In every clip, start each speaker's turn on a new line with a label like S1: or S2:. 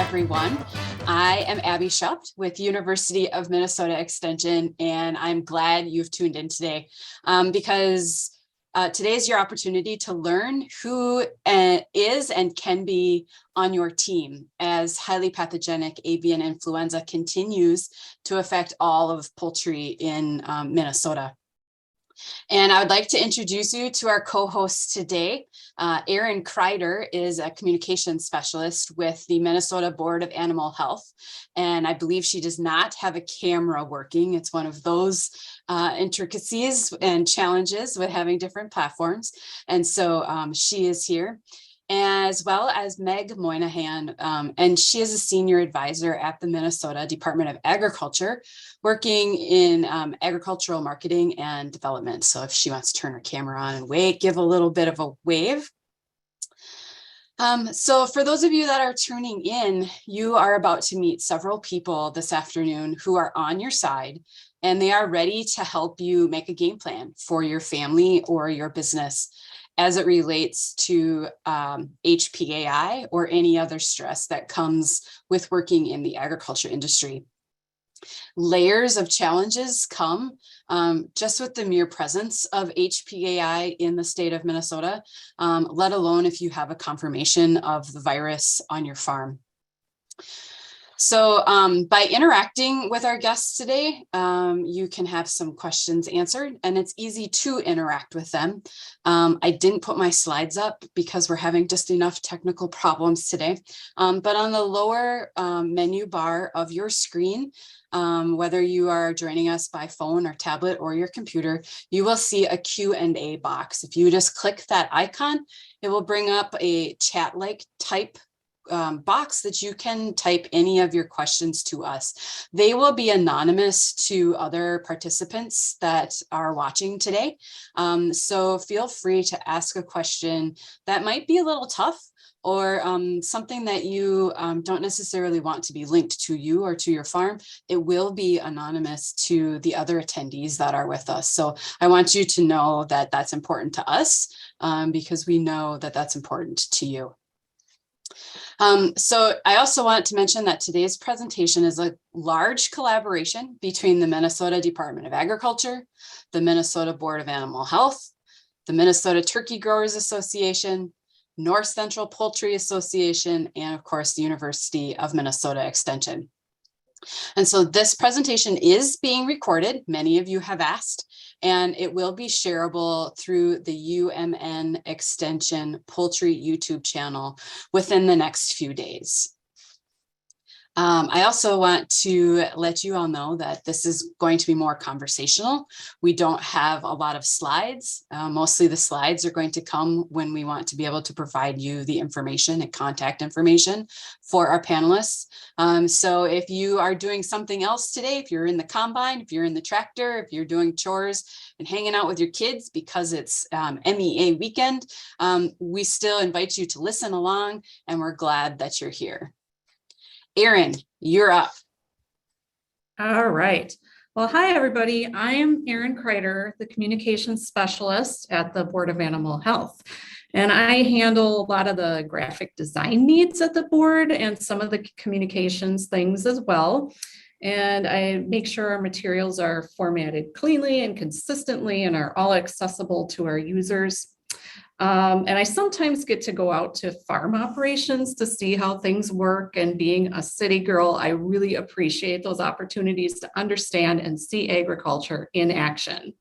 S1: everyone. I am Abby Schupt with University of Minnesota Extension, and I'm glad you've tuned in today because today is your opportunity to learn who is and can be on your team as highly pathogenic avian influenza continues to affect all of poultry in Minnesota. And I would like to introduce you to our co-hosts today. Marion Karty is a communications specialist with the Minnesota Board of Animal Health. And I believe she does not have a camera working. It's one of those intricacies and challenges with having different platforms. And so she is here, as well as Meg Moynihan, and she is a senior advisor at the Minnesota Department of Agriculture, working in agricultural marketing and development. So if she wants to turn her camera on and give a little bit of a wave. So for those of you that are tuning in, you are about to meet several people this afternoon who are on your side, and they are ready to help you make a game plan for your family or your business as it relates to HPAI or any other stress that comes with working in the agriculture industry. Layers of challenges come just with the mere presence of HPAI in the state of Minnesota, let alone if you have a confirmation of the virus on your farm. So by interacting with our guests today, you can have some questions answered, and it's easy to interact with them. I didn't put my slides up because we're having just enough technical problems today. But on the lower menu bar of your screen, whether you are joining us by phone or tablet or your computer, you will see a Q&A box. If you just click that icon, it will bring up a chat-like type box that you can type any of your questions to us. They will be anonymous to other participants that are watching today. So feel free to ask a question that might be a little tough, or something that you don't necessarily want to be linked to you or to your farm. It will be anonymous to the other attendees that are with us. So I want you to know that that's important to us because we know that that's important to you. So I also want to mention that today's presentation is a large collaboration between the Minnesota Department of Agriculture, the Minnesota Board of Animal Health, the Minnesota Turkey Growers Association, North Central Poultry Association, and of course, the University of Minnesota Extension. And so this presentation is being recorded. Many of you have asked, and it will be shareable through the UMN Extension Poultry YouTube channel within the next few days. I also want to let you all know that this is going to be more conversational. We don't have a lot of slides. Mostly the slides are going to come when we want to be able to provide you the information and contact information for our panelists. So if you are doing something else today, if you're in the combine, if you're in the tractor, if you're doing chores and hanging out with your kids because it's MEA weekend, we still invite you to listen along, and we're glad that you're here. Erin, you're up.
S2: All right. Well, hi, everybody. I am Marion Garcia, the communications specialist at the Board of Animal Health. And I handle a lot of the graphic design needs at the board and some of the communications things as well. And I make sure our materials are formatted cleanly and consistently and are all accessible to our users. And I sometimes get to go out to farm operations to see how things work. And being a city girl, I really appreciate those opportunities to understand and see agriculture in action.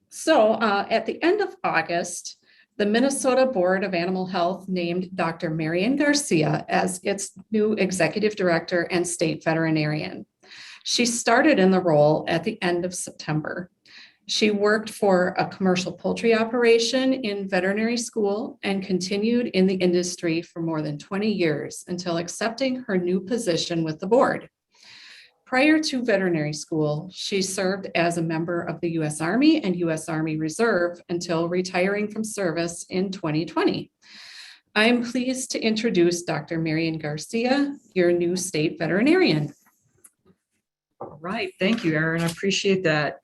S2: So at the end of August, the Minnesota Board of Animal Health named Dr. Marion Garcia as its new executive director and state veterinarian. She started in the role at the end of September. She worked for a commercial poultry operation in veterinary school and continued in the industry for more than 20 years until accepting her new position with the board. Prior to veterinary school, she served as a member of the U.S. Army and U.S. Army Reserve until retiring from service in 2020. I am pleased to introduce Dr. Marion Garcia, your new state veterinarian.
S3: All right, thank you, Erin. I appreciate that.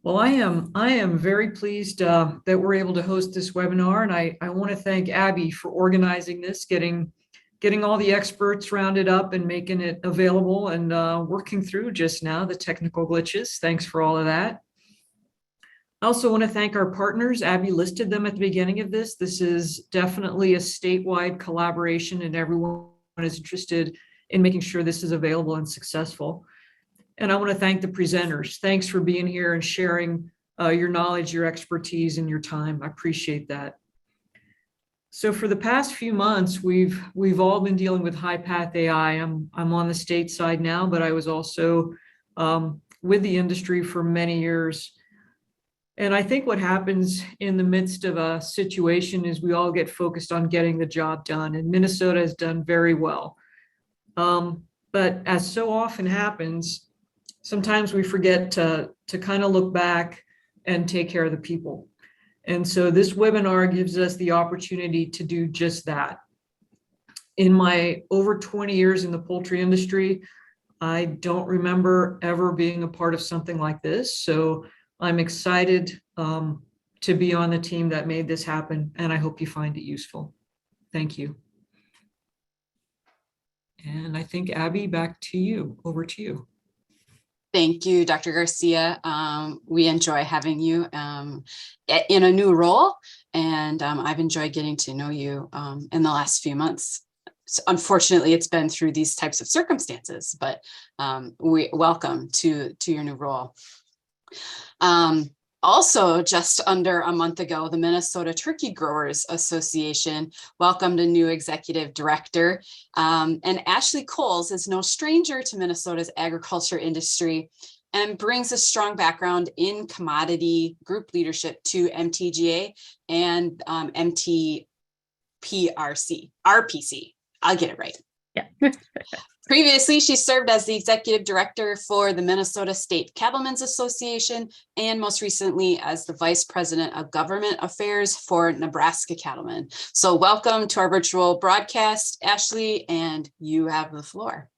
S3: Well, I am very pleased that we're able to host this webinar, and I want to thank Abby for organizing this, getting getting all the experts rounded up and making it available and working through just now the technical glitches. Thanks for all of that. I also want to thank our partners. Abby listed them at the beginning of this. This is definitely a statewide collaboration, and everyone is interested in making sure this is available and successful. And I want to thank the presenters. Thanks for being here and sharing your knowledge, your expertise, and your time. I appreciate that. So for the past few months, we've all been dealing with HPAI. I'm on the state side now, but I was also with the industry for many years. And I think what happens in the midst of a situation is we all get focused on getting the job done, and Minnesota has done very well. But as so often happens, sometimes we forget to kind of look back and take care of the people. And so this webinar gives us the opportunity to do just that. In my over 20 years in the poultry industry, I don't remember ever being a part of something like this. So I'm excited to be on the team that made this happen, and I hope you find it useful. Thank you. And I think, Abby, back to you. Over to you.
S1: Thank you, Dr. Garcia. We enjoy having you in a new role, and I've enjoyed getting to know you in the last few months. So unfortunately, it's been through these types of circumstances, but we welcome to your new role. Also, just under a month ago, the Minnesota Turkey Growers Association welcomed a new executive director. And Ashley Kohls is no stranger to Minnesota's agriculture industry and brings a strong background in commodity group leadership to MTGA and RPC. I'll get it right.
S4: Yeah.
S1: Previously, she served as the executive director for the Minnesota State Cattlemen's Association, and most recently as the vice president of government affairs for Nebraska Cattlemen. So welcome to our virtual broadcast, Ashley, and you have the floor.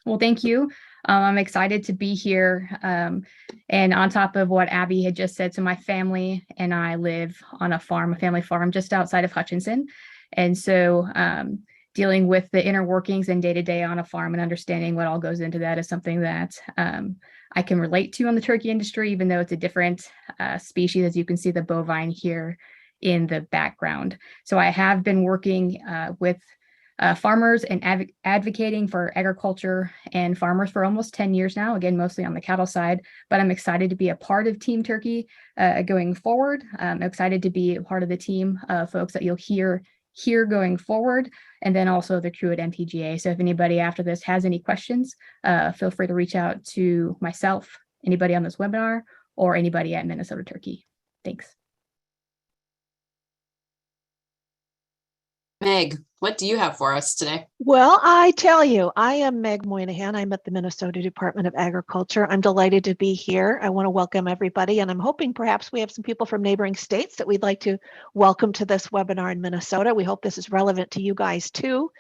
S4: Well, thank you. I'm excited to be here. And on top of what Abby had just said, so my family and I live on a farm, a family farm just outside of Hutchinson. And so dealing with the inner workings and day-to-day on a farm and understanding what all goes into that is something that I can relate to on the turkey industry, even though it's a different species, as you can see the bovine here in the background. So I have been working with farmers and advocating for agriculture and farmers for almost 10 years now, again, mostly on the cattle side, but I'm excited to be a part of Team Turkey going forward. I'm excited to be a part of the team of folks that you'll hear here going forward, and then also the crew at MTGA. So if anybody after this has any questions, feel free to reach out to myself, anybody on this webinar, or anybody at Minnesota Turkey. Thanks.
S1: Meg, what do you have for us today?
S5: Well, I tell you, I am Meg Moynihan. I'm at the Minnesota Department of Agriculture. I'm delighted to be here. I want to welcome everybody, and I'm hoping perhaps we have some people from neighboring states that we'd like to welcome to this webinar in Minnesota. We hope this is relevant to you guys too.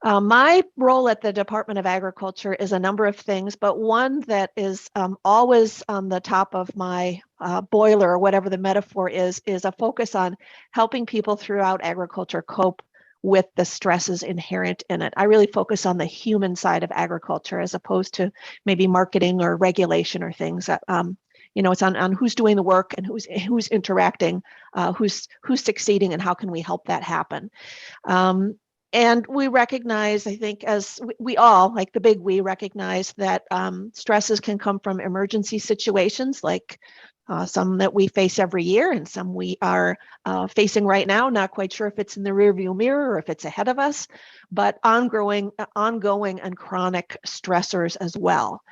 S5: My role at the Department of Agriculture is a number of things, but one that is always on the top of my boiler, or whatever the metaphor is a focus on helping people throughout agriculture cope with the stresses inherent in it. I really focus on the human side of agriculture as opposed to maybe marketing or regulation or things that, it's on who's doing the work and who's interacting, who's succeeding, and how can we help that happen. And we recognize, I think, as we all, like the big we, recognize that stresses can come from emergency situations, like some that we face every year and some we are facing right now. Not quite sure if it's in the rearview mirror or if it's ahead of us, but ongoing and chronic stressors as well.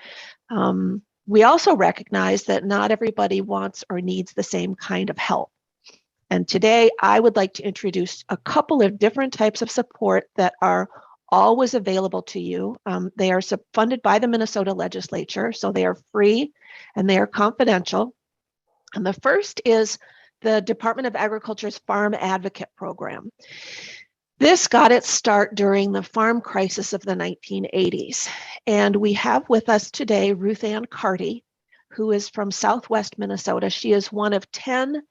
S5: We also recognize that not everybody wants or needs the same kind of help. And today I would like to introduce a couple of different types of support that are always available to you. They are funded by the Minnesota legislature, so they are free and they are confidential. And the first is the Department of Agriculture's Farm Advocate Program. This got its start during the farm crisis of the 1980s. And we have with us today Ruth Ann Karty, who is from Southwest Minnesota. She is one of 10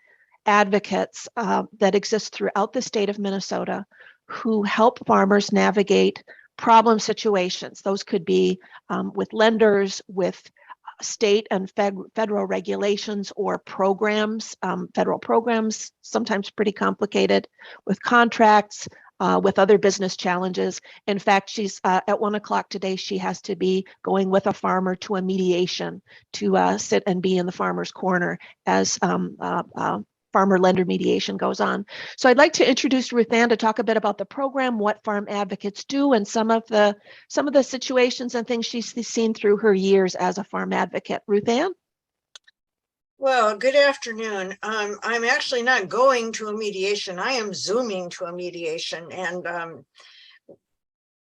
S5: advocates that exist throughout the state of Minnesota who help farmers navigate problem situations. Those could be with lenders, with state and federal regulations or programs, federal programs, sometimes pretty complicated, with contracts, with other business challenges. In fact, she's at 1 o'clock today, she has to be going with a farmer to a mediation to sit and be in the farmer's corner as farmer lender mediation goes on. So I'd like to introduce Ruth Ann to talk a bit about the program, what farm advocates do, and some of the situations and things she's seen through her years as a farm advocate. Ruth Ann?
S6: Well, good afternoon. I'm actually not going to a mediation. I am Zooming to a mediation, and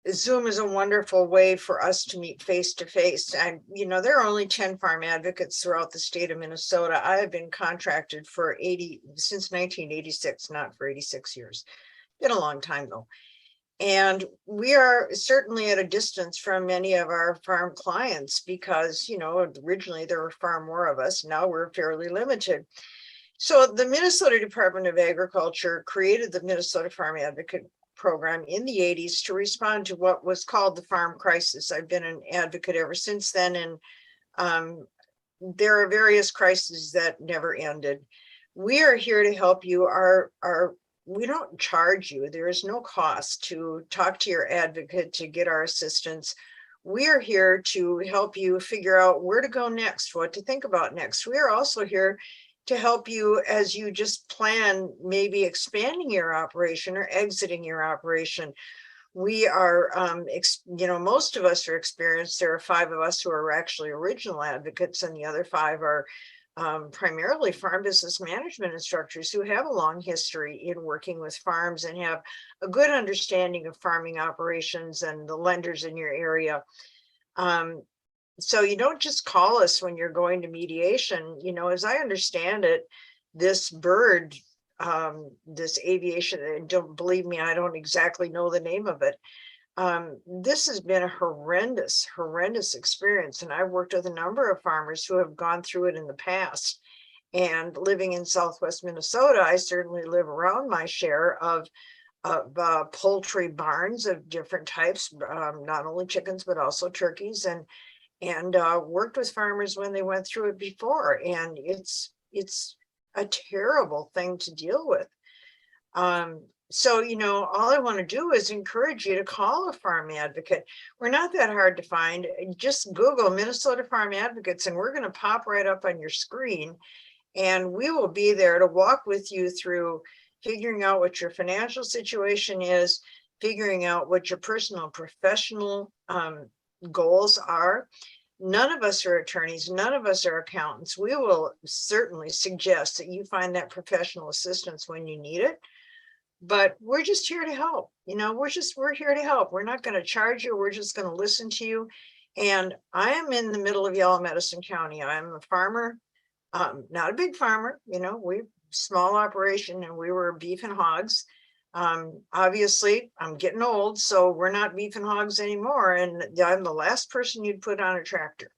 S6: Zoom is a wonderful way for us to meet face to face. And, there are only 10 farm advocates throughout the state of Minnesota. I have been contracted since 1986, not for 86 years. Been a long time though. And we are certainly at a distance from many of our farm clients because, originally there were far more of us. Now we're fairly limited. So the Minnesota Department of Agriculture created the Minnesota Farm Advocate Program in the 80s to respond to what was called the farm crisis. I've been an advocate ever since then, and there are various crises that never ended. We are here to help you. We don't charge you. There is no cost to talk to your advocate to get our assistance. We are here to help you figure out where to go next, what to think about next. We are also here to help you as you just plan maybe expanding your operation or exiting your operation. We are, most of us are experienced. There are 5 of us who are actually original advocates, and the other 5 are primarily farm business management instructors who have a long history in working with farms and have a good understanding of farming operations and the lenders in your area. So you don't just call us when you're going to mediation. As I understand it, this bird, this aviation, and don't believe me, I don't exactly know the name of it. This has been a horrendous experience. And I've worked with a number of farmers who have gone through it in the past. And living in Southwest Minnesota, I certainly live around my share of poultry barns of different types, not only chickens, but also turkeys, and worked with farmers when they went through it before. And it's a terrible thing to deal with. So, all I want to do is encourage you to call a farm advocate. We're not that hard to find. Just Google Minnesota Farm Advocates, and we're going to pop right up on your screen. And we will be there to walk with you through figuring out what your financial situation is, figuring out what your personal and professional goals are. None of us are attorneys. None of us are accountants. We will certainly suggest that you find that professional assistance when you need it. But we're just here to help. We're here to help. We're not going to charge you. We're just going to listen to you. And I am in the middle of Yellow Medicine County. I'm a farmer, not a big farmer. We small operation, and we were beef and hogs. Obviously, I'm getting old, so we're not beef and hogs anymore. And I'm the last person you'd put on a tractor.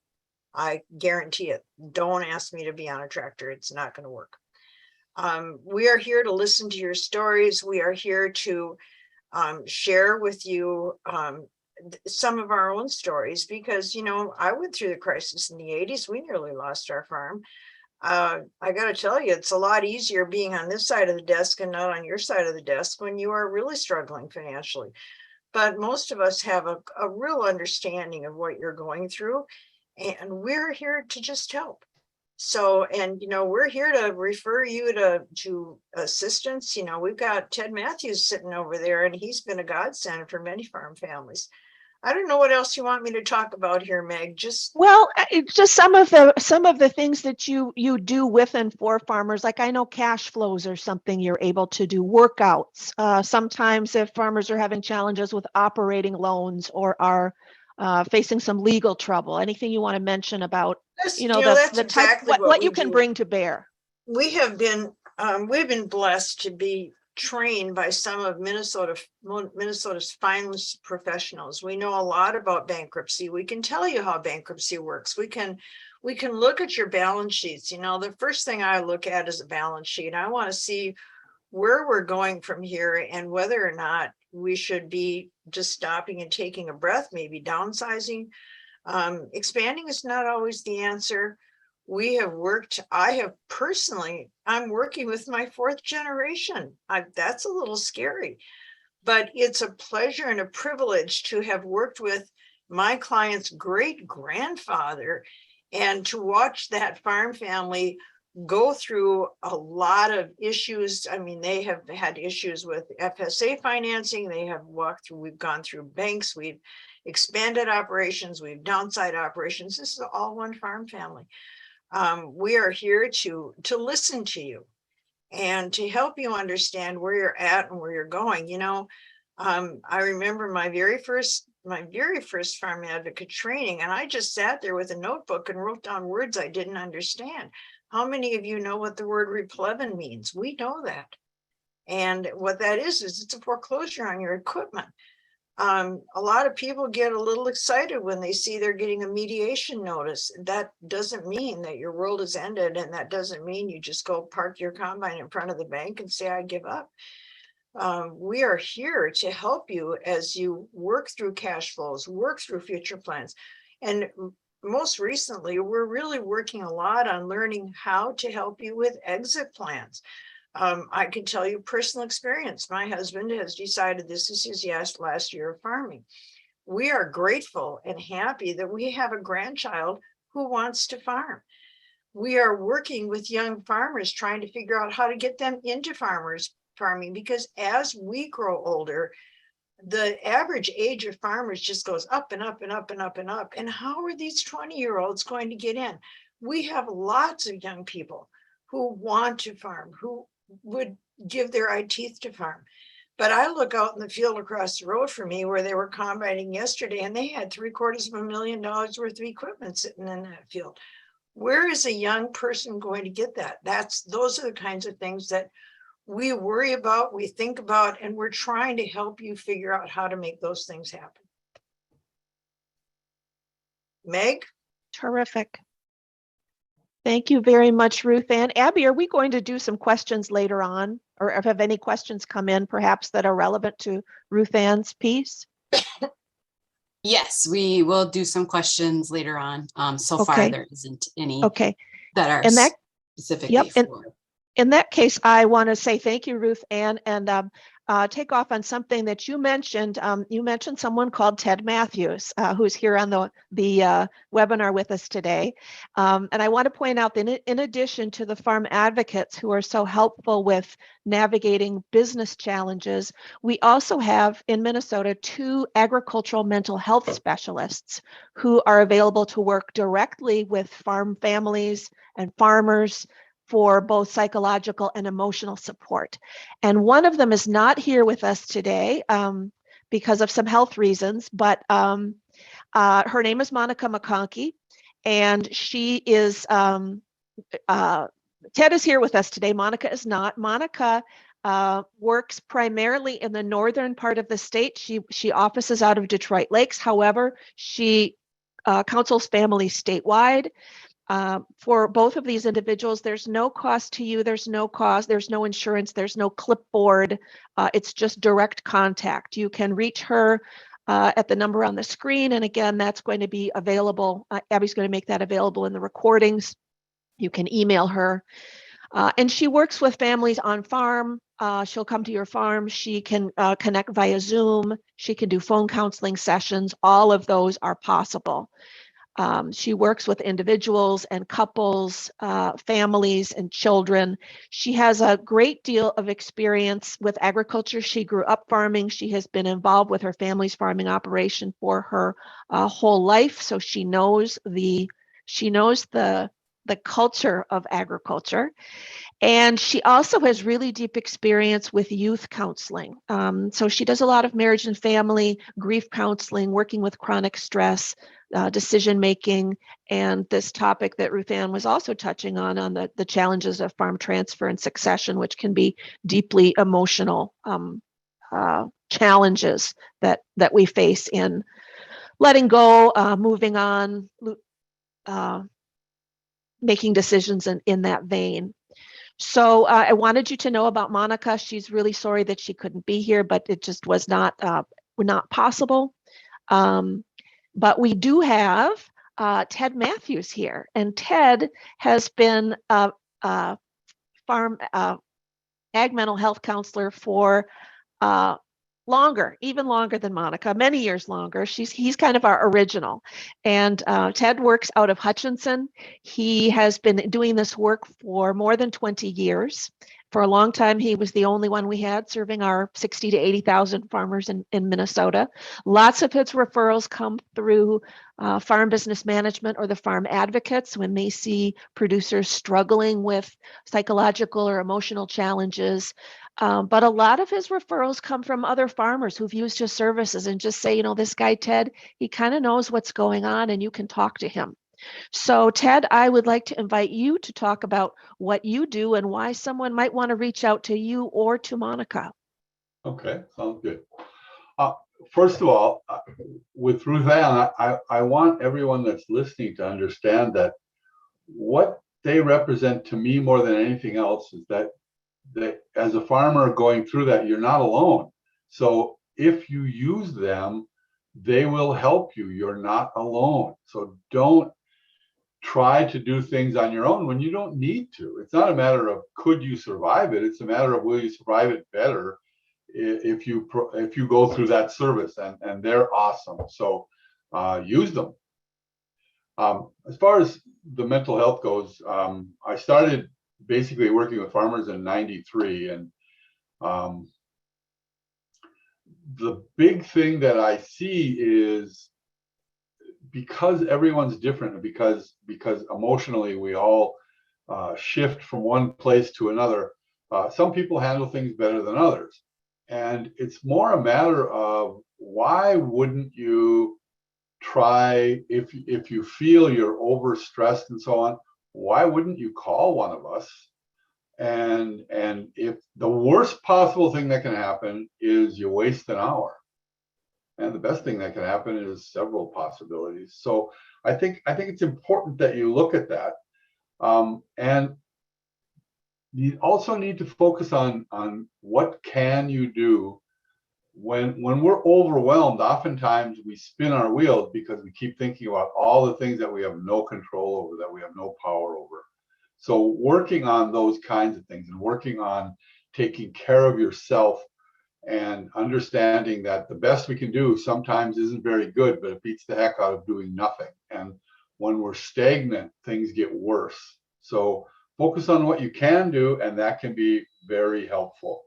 S6: I guarantee it. Don't ask me to be on a tractor. It's not going to work. We are here to listen to your stories. We are here to share with you some of our own stories because, I went through the crisis in the 80s. We nearly lost our farm. I got to tell you, it's a lot easier being on this side of the desk and not on your side of the desk when you are really struggling financially. But most of us have a real understanding of what you're going through, and we're here to just help. So, and, we're here to refer you to assistance. We've got Ted Matthews sitting over there, and he's been a godsend for many farm families. I don't know what else you want me to talk about here, Meg. Just
S5: some of the things that you do with and for farmers. Like I know cash flows are something you're able to do. Workouts. Sometimes if farmers are having challenges with operating loans or are facing some legal trouble, anything you want to mention about
S6: that's
S5: the type
S6: exactly
S5: what you
S6: we
S5: can
S6: do.
S5: bring to bear.
S6: We've been blessed to be trained by some of Minnesota's finest professionals. We know a lot about bankruptcy. We can tell you how bankruptcy works. We can look at your balance sheets. The first thing I look at is a balance sheet. I want to see where we're going from here and whether or not we should be just stopping and taking a breath, maybe downsizing. Expanding is not always the answer. I'm working with my 4th generation. That's a little scary, but it's a pleasure and a privilege to have worked with my client's great grandfather and to watch that farm family go through a lot of issues. I mean, they have had issues with FSA financing. We've gone through banks, we've expanded operations, we've downside operations. This is all one farm family. We are here to listen to you and to help you understand where you're at and where you're going. I remember my very first farm advocate training, and I just sat there with a notebook and wrote down words I didn't understand. How many of you know what the word replevin means? We know that. And what that is it's a foreclosure on your equipment. A lot of people get a little excited when they see they're getting a mediation notice. That doesn't mean that your world is ended, and that doesn't mean you just go park your combine in front of the bank and say, I give up. We are here to help you as you work through cash flows, work through future plans. And most recently, we're really working a lot on learning how to help you with exit plans. I can tell you personal experience. My husband has decided this is his last year of farming. We are grateful and happy that we have a grandchild who wants to farm. We are working with young farmers trying to figure out how to get them into farming, because as we grow older, the average age of farmers just goes up and up and up and up and up. And how are these 20-year-olds going to get in? We have lots of young people who want to farm, who would give their eye teeth to farm. But I look out in the field across the road from me where they were combining yesterday, and they had $750,000 worth of equipment sitting in that field. Where is a young person going to get that? Those are the kinds of things that we worry about, we think about, and we're trying to help you figure out how to make those things happen. Meg?
S5: Terrific. Thank you very much, Ruth Ann. Abby, are we going to do some questions later on, or have any questions come in perhaps that are relevant to Ruth Ann's piece?
S1: Yes, we will do some questions later on. So far,
S5: Okay.
S1: there isn't any
S5: Okay.
S1: that are
S5: And that-
S1: specifically
S5: Yep, and-
S1: for.
S5: In that case, I want to say thank you, Ruth Ann, and take off on something that you mentioned. You mentioned someone called Ted Matthews, who's here on the webinar with us today. And I want to point out that in addition to the farm advocates who are so helpful with navigating business challenges, we also have in Minnesota 2 agricultural mental health specialists who are available to work directly with farm families and farmers for both psychological and emotional support. And one of them is not here with us today because of some health reasons, but her name is Monica McConkey, and she is, Ted is here with us today. Monica is not. Monica works primarily in the northern part of the state. She offices out of Detroit Lakes. However, she counsels families statewide. For both of these individuals, there's no cost to you, there's no cost, there's no insurance, there's no clipboard, it's just direct contact. You can reach her at the number on the screen, and again, that's going to be available. Abby's going to make that available in the recordings. You can email her. And she works with families on farm. She'll come to your farm. She can connect via Zoom. She can do phone counseling sessions. All of those are possible. She works with individuals and couples, families and children. She has a great deal of experience with agriculture. She grew up farming. She has been involved with her family's farming operation for her whole life. So she knows the culture of agriculture. And she also has really deep experience with youth counseling. So she does a lot of marriage and family, grief counseling, working with chronic stress, decision-making, and this topic that Ruth Ann was also touching on the challenges of farm transfer and succession, which can be deeply emotional challenges that we face in letting go, moving on, making decisions in that vein. So I wanted you to know about Monica. She's really sorry that she couldn't be here, but it just was not possible. But we do have Ted Matthews here, and Ted has been a farm ag mental health counselor for longer, even longer than Monica, many years longer. He's kind of our original. And Ted works out of Hutchinson. He has been doing this work for more than 20 years. For a long time, he was the only one we had serving our 60 to 80,000 farmers in Minnesota. Lots of his referrals come through farm business management or the farm advocates when they see producers struggling with psychological or emotional challenges. But a lot of his referrals come from other farmers who've used his services and just say, this guy, Ted, he kind of knows what's going on and you can talk to him. So Ted, I would like to invite you to talk about what you do and why someone might want to reach out to you or to Monica.
S7: Okay, sounds good. First of all, with Ruth Ann, I want everyone that's listening to understand that what they represent to me more than anything else is that as a farmer going through that, you're not alone. So if you use them, they will help you. You're not alone. So don't try to do things on your own when you don't need to. It's not a matter of could you survive it. It's a matter of will you survive it better if you go through that service, and they're awesome. So use them. As far as the mental health goes, I started basically working with farmers in '93, and the big thing that I see is because everyone's different, and because emotionally we all shift from one place to another. Some people handle things better than others, and it's more a matter of why wouldn't you try, if you feel you're overstressed and so on, why wouldn't you call one of us? And if the worst possible thing that can happen is you waste an hour, and the best thing that can happen is several possibilities. So I think it's important that you look at that, and you also need to focus on what can you do when we're overwhelmed. Oftentimes we spin our wheels because we keep thinking about all the things that we have no control over, that we have no power over. So working on those kinds of things and working on taking care of yourself and understanding that the best we can do sometimes isn't very good, but it beats the heck out of doing nothing. And when we're stagnant, things get worse. So focus on what you can do, and that can be very helpful.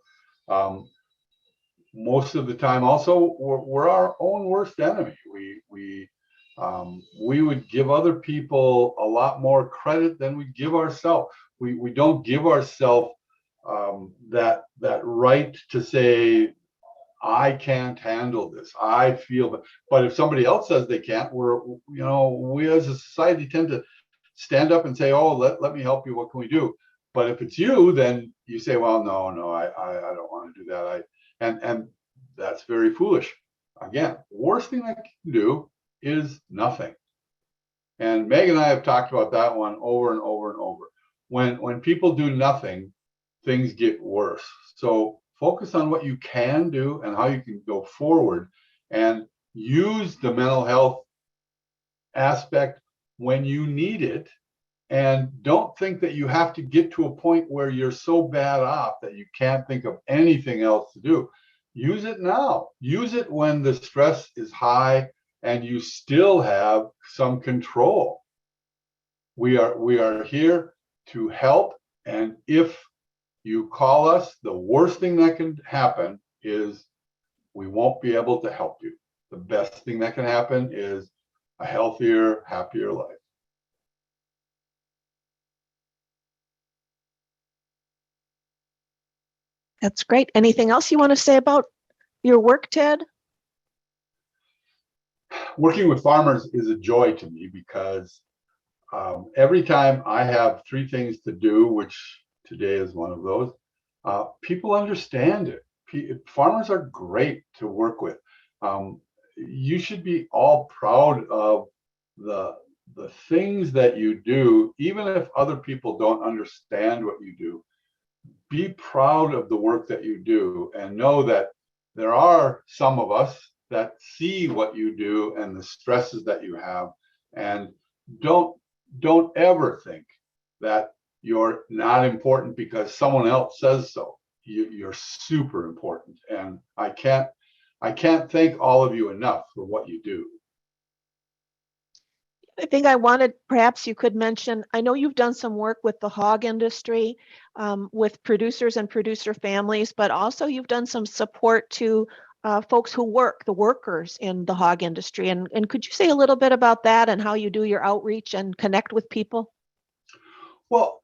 S7: Most of the time also, we're our own worst enemy. We would give other people a lot more credit than we give ourselves. We don't give ourselves that right to say, I can't handle this. I feel, but if somebody else says they can't, we as a society tend to stand up and say, oh, let me help you. What can we do? But if it's you, then you say, well, no, I don't want to do that. And that's very foolish. Again, worst thing I can do is nothing. And Meg and I have talked about that one over and over and over. When people do nothing, things get worse. So focus on what you can do and how you can go forward, and use the mental health aspect when you need it. And don't think that you have to get to a point where you're so bad off that you can't think of anything else to do. Use it now. Use it when the stress is high and you still have some control. We are here to help, and if you call us, the worst thing that can happen is we won't be able to help you. The best thing that can happen is a healthier, happier life.
S5: That's great. Anything else you want to say about your work, Ted?
S7: Working with farmers is a joy to me because every time I have 3 things to do, which today is one of those, people understand it. Farmers are great to work with. You should be all proud of the things that you do, even if other people don't understand what you do. be proud of the work that you do and know that there are some of us that see what you do and the stresses that you have, and don't ever think that you're not important because someone else says so. You're super important, and I can't thank all of you enough for what you do.
S5: I think I wanted, perhaps you could mention, I know you've done some work with the hog industry, with producers and producer families, but also you've done some support to folks who work, the workers in the hog industry. And could you say a little bit about that and how you do your outreach and connect with people? Well,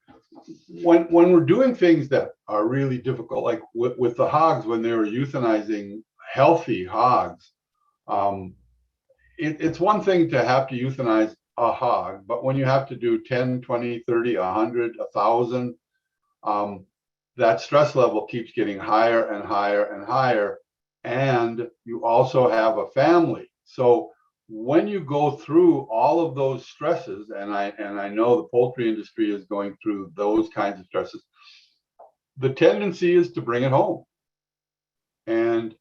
S7: when we're doing things that are really difficult, like with the hogs, when they were euthanizing healthy hogs, it's one thing to have to euthanize a hog, but when you have to do 10, 20, 30, 100, 1,000, that stress level keeps getting higher and higher and higher. And you also have a family. So when you go through all of those stresses, and I know the poultry industry is going through those kinds of stresses, the tendency is to bring it home. And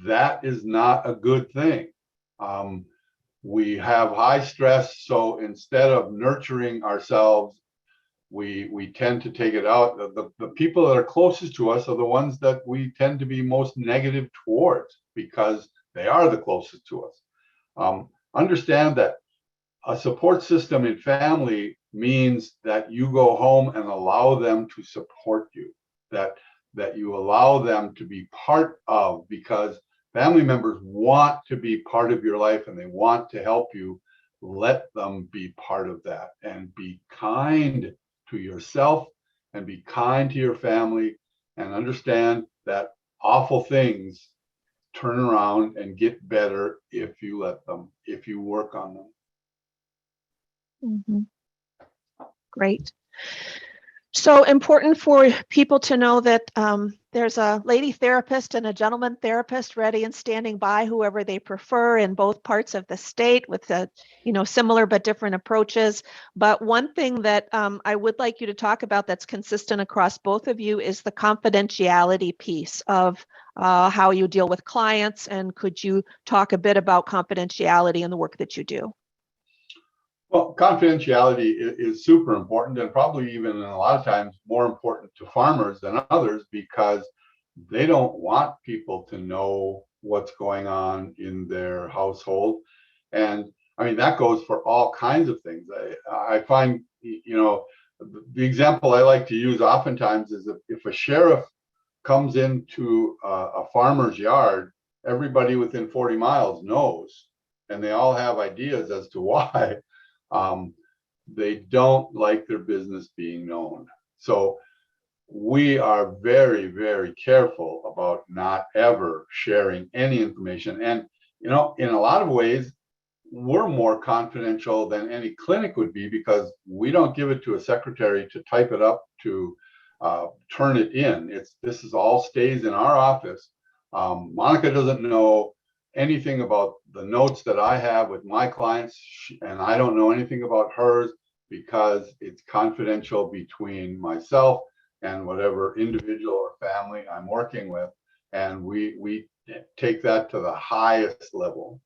S7: that is not a good thing. We have high stress, so instead of nurturing ourselves, we tend to take it out. The people that are closest to us are the ones that we tend to be most negative towards because they are the closest to us. Understand that a support system in family means that you go home and allow them to support you, that you allow them to be part of, because family members want to be part of your life and they want to help you. Let them be part of that, and be kind to yourself and be kind to your family, and understand that awful things turn around and get better if you let them, if you work on them.
S5: Mm-hmm. Great. So important for people to know that there's a lady therapist and a gentleman therapist ready and standing by, whoever they prefer, in both parts of the state, with similar but different approaches. But one thing that I would like you to talk about that's consistent across both of you is the confidentiality piece of how you deal with clients. And could you talk a bit about confidentiality in the work that you do?
S7: Well, confidentiality is super important, and probably even a lot of times more important to farmers than others, because they don't want people to know what's going on in their household. And I mean, that goes for all kinds of things. I find, the example I like to use oftentimes is if a sheriff comes into a farmer's yard, everybody within 40 miles knows, and they all have ideas as to why. They don't like their business being known. So we are very, very careful about not ever sharing any information. And, in a lot of ways, we're more confidential than any clinic would be, because we don't give it to a secretary to type it up to turn it in. This is all stays in our office. Monica doesn't know anything about the notes that I have with my clients, and I don't know anything about hers, because it's confidential between myself and whatever individual or family I'm working with. And we take that to the highest level.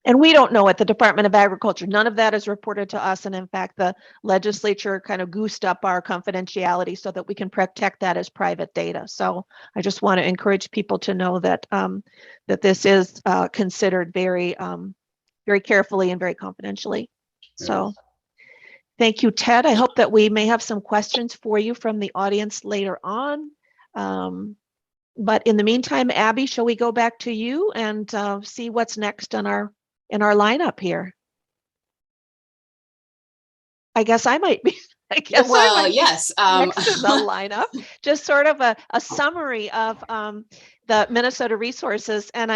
S5: And we don't know at the Department of Agriculture. None of that is reported to us. And in fact, the legislature kind of goosed up our confidentiality so that we can protect that as private data. So I just want to encourage people to know that that this is considered very, very carefully and very confidentially. Yes. So thank you, Ted. I hope that we may have some questions for you from the audience later on. But in the meantime, Abby, shall we go back to you and see what's next on our lineup here? I guess I might be.
S1: Yes.
S5: Next in the lineup, just sort of a summary of the Minnesota resources. And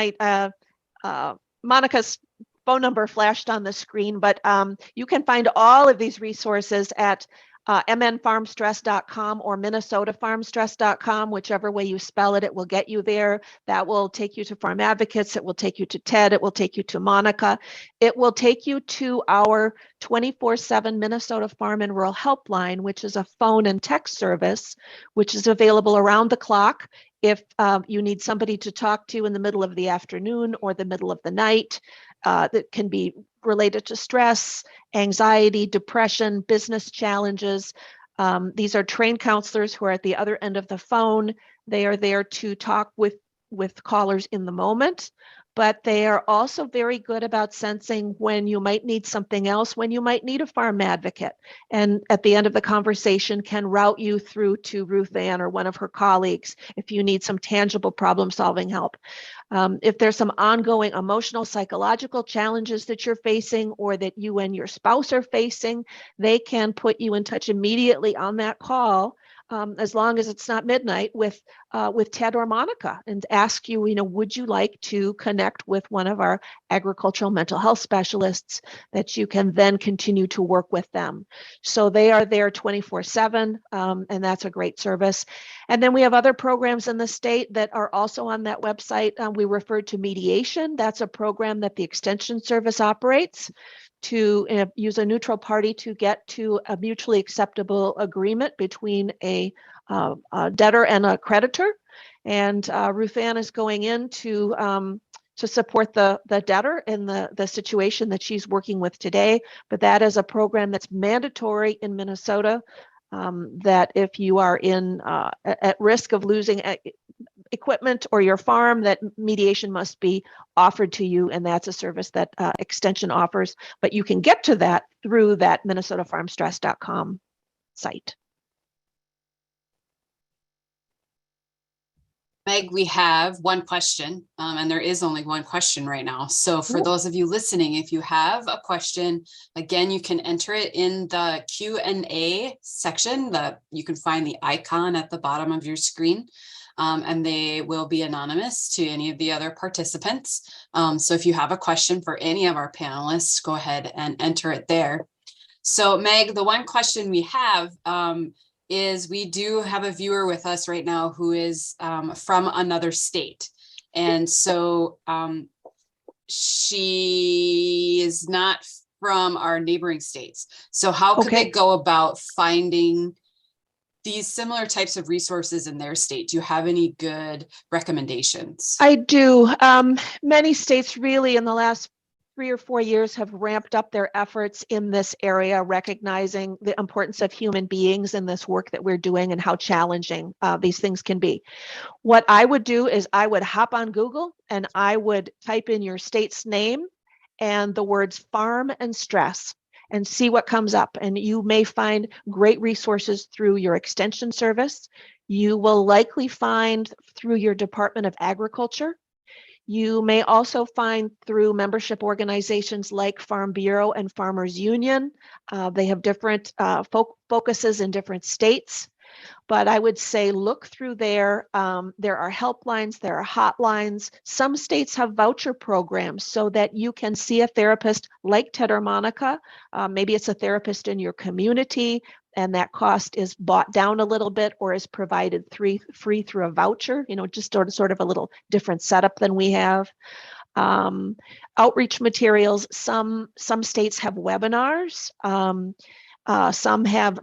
S5: Monica's phone number flashed on the screen, but you can find all of these resources at mnfarmstress.com or minnesotafarmstress.com, whichever way you spell it, it will get you there. That will take you to Farm Advocates. It will take you to Ted. It will take you to Monica. It will take you to our 24/7 Minnesota Farm and Rural Helpline, which is a phone and text service, which is available around the clock. If you need somebody to talk to in the middle of the afternoon or the middle of the night, that can be related to stress, anxiety, depression, business challenges. These are trained counselors who are at the other end of the phone. They are there to talk with callers in the moment, but they are also very good about sensing when you might need something else, when you might need a farm advocate. And at the end of the conversation can route you through to Ruth Ann or one of her colleagues if you need some tangible problem-solving help. If there's some ongoing emotional, psychological challenges that you're facing or that you and your spouse are facing, they can put you in touch immediately on that call, as long as it's not midnight, with Ted or Monica, and ask you, would you like to connect with one of our agricultural mental health specialists that you can then continue to work with them. So they are there 24/7, and that's a great service. And then we have other programs in the state that are also on that website. We refer to mediation. That's a program that the Extension Service operates to use a neutral party to get to a mutually acceptable agreement between a debtor and a creditor. And Ruth Ann is going in to support the debtor in the situation that she's working with today. But that is a program that's mandatory in Minnesota, that if you are at risk of losing equipment or your farm, that mediation must be offered to you, and that's a service that Extension offers. But you can get to that through that minnesotafarmstress.com site.
S1: Meg, we have one question, and there is only one question right now. So for those of you listening, if you have a question, again, you can enter it in the Q&A section. You can find the icon at the bottom of your screen, and they will be anonymous to any of the other participants. So if you have a question for any of our panelists, go ahead and enter it there. So Meg, the one question we have is we do have a viewer with us right now who is from another state. And so she is not from our neighboring states. So how could they go about finding these similar types of resources in their state? Do you have any good recommendations?
S5: I do. Many states really in the last 3 or 4 years have ramped up their efforts in this area, recognizing the importance of human beings in this work that we're doing and how challenging these things can be. What I would do is I would hop on Google and I would type in your state's name and the words farm and stress and see what comes up. And you may find great resources through your Extension Service. You will likely find through your Department of Agriculture. You may also find through membership organizations like Farm Bureau and Farmers Union. They have different focuses in different states. But I would say look through there. There are helplines, there are hotlines. Some states have voucher programs so that you can see a therapist like Ted or Monica. Maybe it's a therapist in your community, and that cost is bought down a little bit or is provided free through a voucher, just sort of a little different setup than we have. Outreach materials, some states have webinars. Some have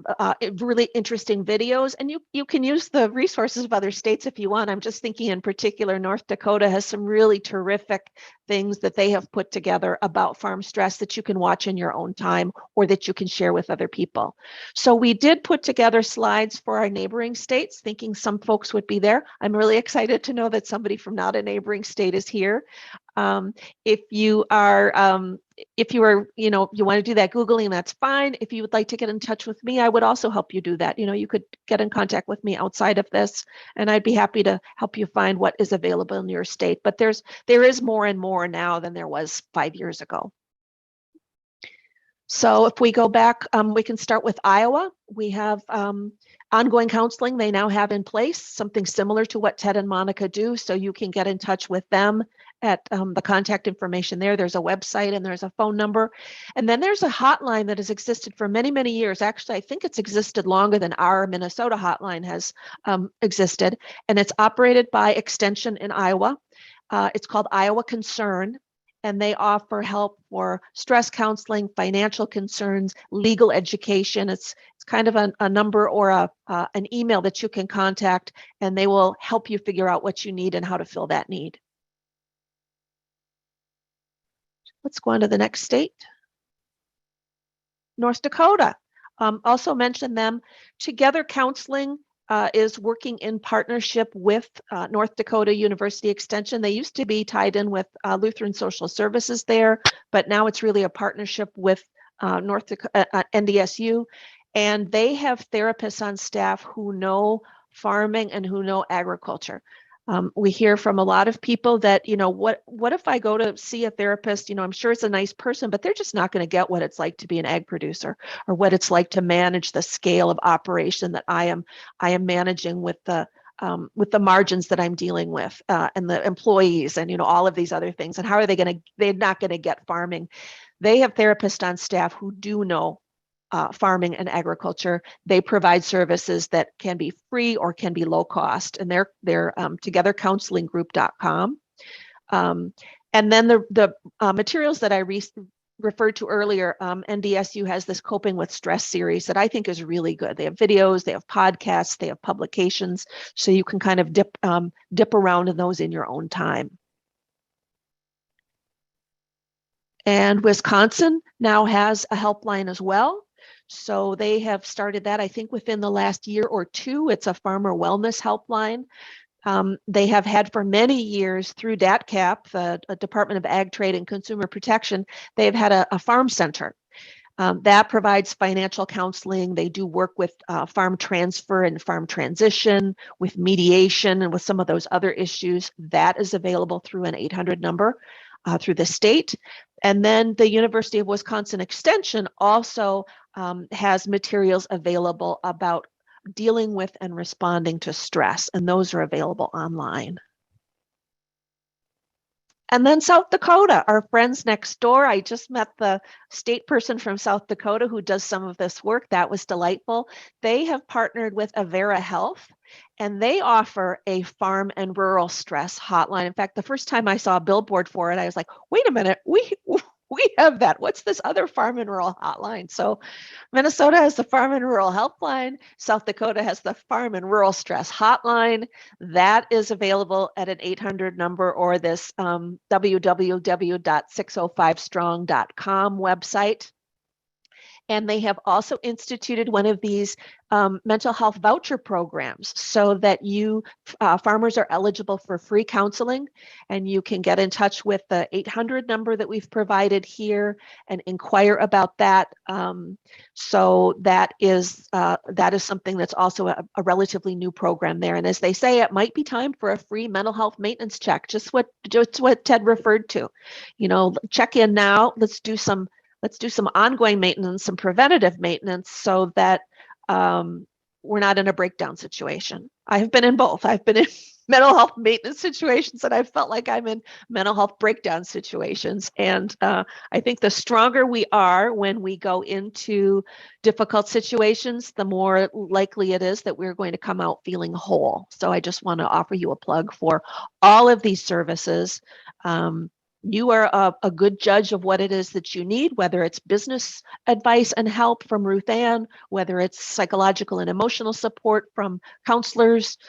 S5: really interesting videos, and you can use the resources of other states if you want. I'm just thinking in particular, North Dakota has some really terrific things that they have put together about farm stress that you can watch in your own time or that you can share with other people. So we did put together slides for our neighboring states, thinking some folks would be there. I'm really excited to know that somebody from not a neighboring state is here. If you are, you want to do that Googling, that's fine. If you would like to get in touch with me, I would also help you do that. You could get in contact with me outside of this, and I'd be happy to help you find what is available in your state. But there is more and more now than there was 5 years ago. So if we go back, we can start with Iowa. We have ongoing counseling they now have in place, something similar to what Ted and Monica do. So you can get in touch with them at the contact information there. There's a website and there's a phone number. And then there's a hotline that has existed for many, many years. Actually, I think it's existed longer than our Minnesota hotline has existed. And it's operated by Extension in Iowa. It's called Iowa Concern. And they offer help for stress counseling, financial concerns, legal education. It's kind of a number or an email that you can contact, and they will help you figure out what you need and how to fill that need. Let's go on to the next state. North Dakota. Also mention them. Together Counseling is working in partnership with North Dakota University Extension. They used to be tied in with Lutheran Social Services there, but now it's really a partnership with North Dakota NDSU, and they have therapists on staff who know farming and who know agriculture. We hear from a lot of people that, what if I go to see a therapist, I'm sure it's a nice person, but they're just not going to get what it's like to be an ag producer, or what it's like to manage the scale of operation that I am managing with the margins that I'm dealing with, and the employees, and all of these other things. And how are they're not going to get farming. They have therapists on staff who do know farming and agriculture. They provide services that can be free or can be low cost, and they're togethercounselinggroup.com. And then the materials that I referred to earlier, NDSU has this Coping with Stress series that I think is really good. They have videos, they have podcasts, they have publications, so you can kind of dip around in those in your own time. And Wisconsin now has a helpline as well. So they have started that, I think, within the last year or two. It's a farmer wellness helpline. They have had for many years through DATCAP, the Department of Ag, Trade, and Consumer Protection, they've had a farm center that provides financial counseling. They do work with farm transfer and farm transition, with mediation, and with some of those other issues. That is available through an 800 number through the state. And then the University of Wisconsin Extension also has materials available about dealing with and responding to stress, and those are available online. And then South Dakota, our friends next door. I just met the state person from South Dakota who does some of this work. That was delightful. They have partnered with Avera Health, and they offer a farm and rural stress hotline. In fact, the first time I saw a billboard for it, I was like, wait a minute, we have that. What's this other farm and rural hotline? So Minnesota has the farm and rural helpline. South Dakota has the farm and rural stress hotline. That is available at an 800 number or this www.605strong.com website. And they have also instituted one of these mental health voucher programs so that farmers are eligible for free counseling, and you can get in touch with the 800 number that we've provided here and inquire about that. So that is something that's also a relatively new program there. And as they say, it might be time for a free mental health maintenance check, just what Ted referred to. Check in now. Let's do some ongoing maintenance, some preventative maintenance, so that we're not in a breakdown situation. I have been in both. I've been in mental health maintenance situations, and I've felt like I'm in mental health breakdown situations. And I think the stronger we are when we go into difficult situations, the more likely it is that we're going to come out feeling whole. So I just want to offer you a plug for all of these services. You are a good judge of what it is that you need, whether it's business advice and help from Ruth Ann, whether it's psychological and emotional support from counselors,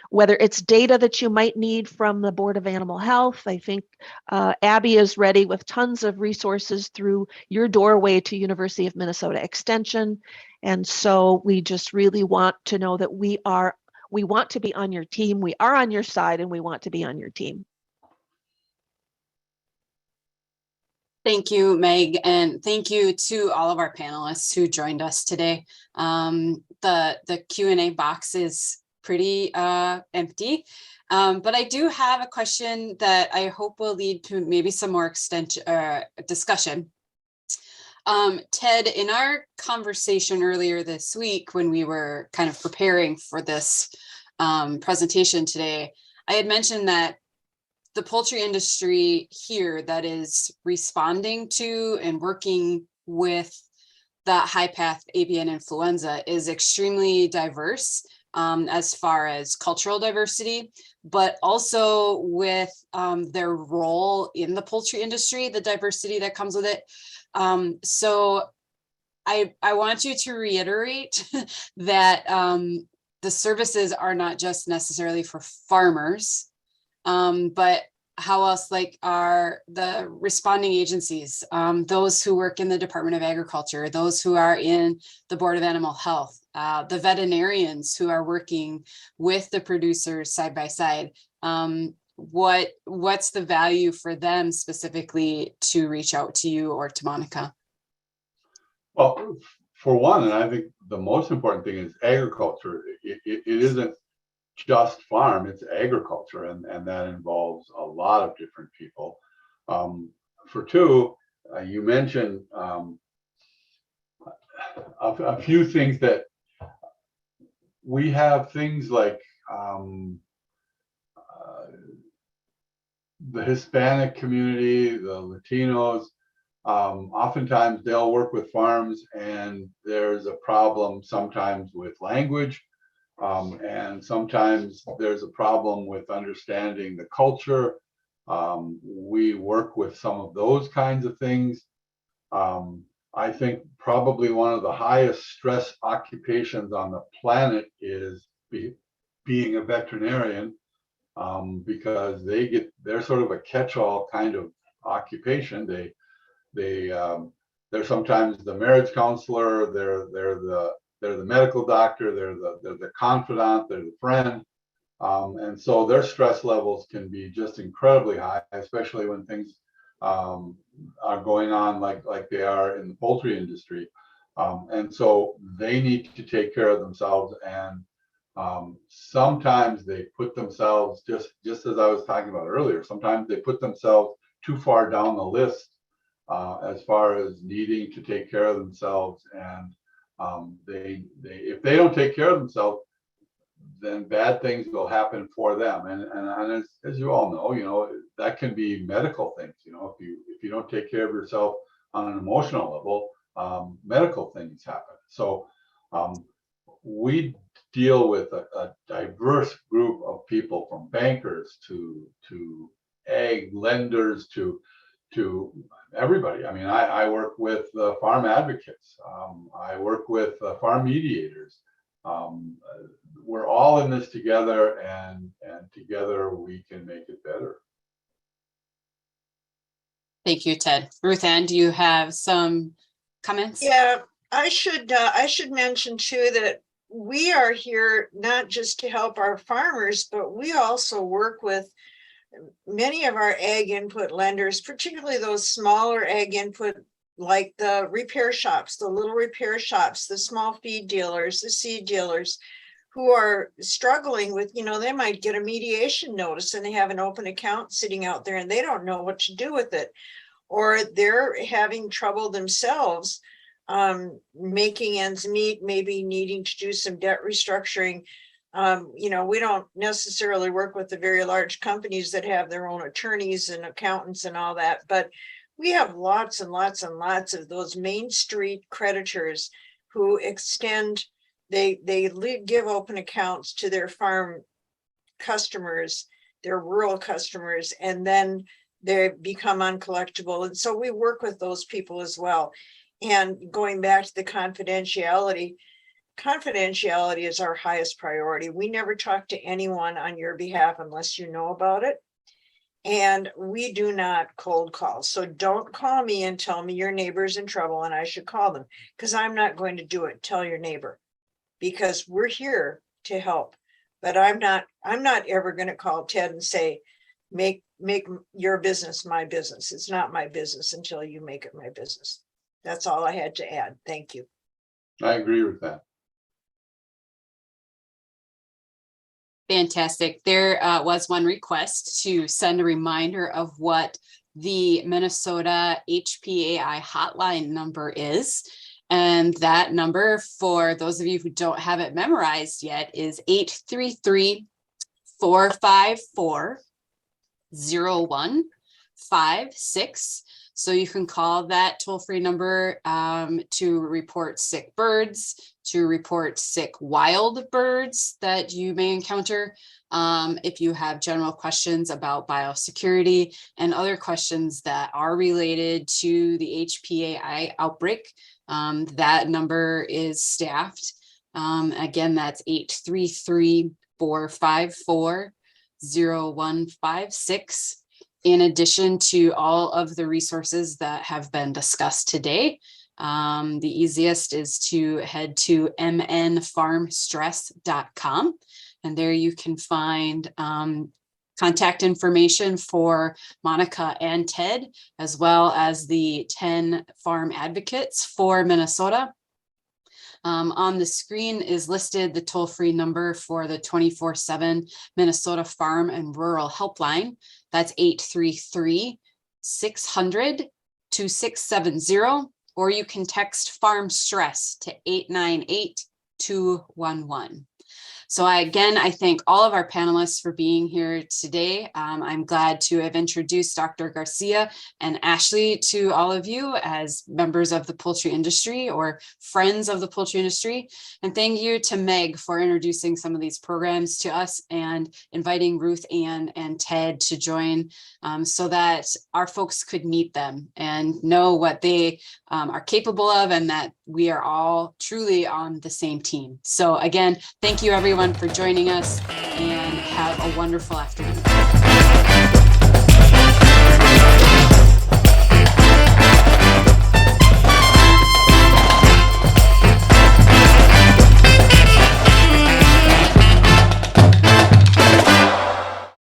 S5: whether it's data that you might need from the Board of Animal Health. I think Abby is ready with tons of resources through your doorway to University of Minnesota Extension. And so we just really want to know that we want to be on your team. We are on your side, and we want to be on your team.
S1: Thank you, Meg, and thank you to all of our panelists who joined us today. The Q&A box is pretty empty, but I do have a question that I hope will lead to maybe some more discussion. Ted, in our conversation earlier this week, when we were kind of preparing for this presentation today, I had mentioned that the poultry industry here that is responding to and working with the high path avian influenza is extremely diverse as far as cultural diversity, but also with their role in the poultry industry, the diversity that comes with it. So I want you to reiterate that the services are not just necessarily for farmers, but how else like are the responding agencies, those who work in the Department of Agriculture, those who are in the Board of Animal Health, the veterinarians who are working with the producers side by side. What's the value for them specifically to reach out to you or to Monica?
S7: Well, for one, and I think the most important thing is agriculture. It isn't just farm, it's agriculture, and that involves a lot of different people. For two, you mentioned a few things that we have, things like the Hispanic community, the Latinos. Oftentimes they'll work with farms and there's a problem sometimes with language, and sometimes there's a problem with understanding the culture. We work with some of those kinds of things. I think probably one of the highest stress occupations on the planet is being a veterinarian, because they're sort of a catch-all kind of occupation. They're sometimes the marriage counselor, they're the medical doctor, they're the confidant, they're the friend. And so their stress levels can be just incredibly high, especially when things are going on like they are in the poultry industry. And so they need to take care of themselves, and sometimes they put themselves, just as I was talking about earlier, sometimes they put themselves too far down the list as far as needing to take care of themselves. And if they don't take care of themselves, then bad things will happen for them. And as you all know, that can be medical things. If you don't take care of yourself on an emotional level, medical things happen. So we deal with a diverse group of people, from bankers to ag lenders to everybody. I mean, I work with farm advocates. I work with farm mediators. We're all in this together, and together we can make it better.
S1: Thank you, Ted. Ruth Ann, do you have some comments?
S6: Yeah, I should mention too that we are here not just to help our farmers, but we also work with many of our ag input lenders, particularly those smaller ag input, like the repair shops, the little repair shops, the small feed dealers, the seed dealers, who are struggling with, they might get a mediation notice and they have an open account sitting out there and they don't know what to do with it. Or they're having trouble themselves making ends meet, maybe needing to do some debt restructuring. We don't necessarily work with the very large companies that have their own attorneys and accountants and all that, but we have lots and lots and lots of those Main Street creditors who extend, they give open accounts to their farm customers, their rural customers, and then they become uncollectible. And so we work with those people as well. And going back to the confidentiality is our highest priority. We never talk to anyone on your behalf unless you know about it. And we do not cold call. So don't call me and tell me your neighbor's in trouble and I should call them, because I'm not going to do it. Tell your neighbor, because we're here to help. But I'm not ever going to call Ted and say, make your business my business. It's not my business until you make it my business. That's all I had to add. Thank you.
S7: I agree with that.
S1: Fantastic. There was one request to send a reminder of what the Minnesota HPAI hotline number is. And that number, for those of you who don't have it memorized yet, is 833-454-8255. 0156. So you can call that toll-free number to report sick birds, to report sick wild birds that you may encounter. If you have general questions about biosecurity and other questions that are related to the HPAI outbreak, that number is staffed. Again, that's 833-454-0156. In addition to all of the resources that have been discussed today, the easiest is to head to mnfarmstress.com, and there you can find contact information for Monica and Ted, as well as the 10 farm advocates for Minnesota. On the screen is listed the toll-free number for the 24/7 Minnesota Farm and Rural Helpline. That's 833-600-2670, or you can text farm stress to 898-211. So I thank all of our panelists for being here today. I'm glad to have introduced Dr. Garcia and Ashley to all of you as members of the poultry industry or friends of the poultry industry. And thank you to Meg for introducing some of these programs to us and inviting Ruth Ann and Ted to join so that our folks could meet them and know what they are capable of, and that we are all truly on the same team. So again, thank you everyone for joining us, and have a wonderful afternoon.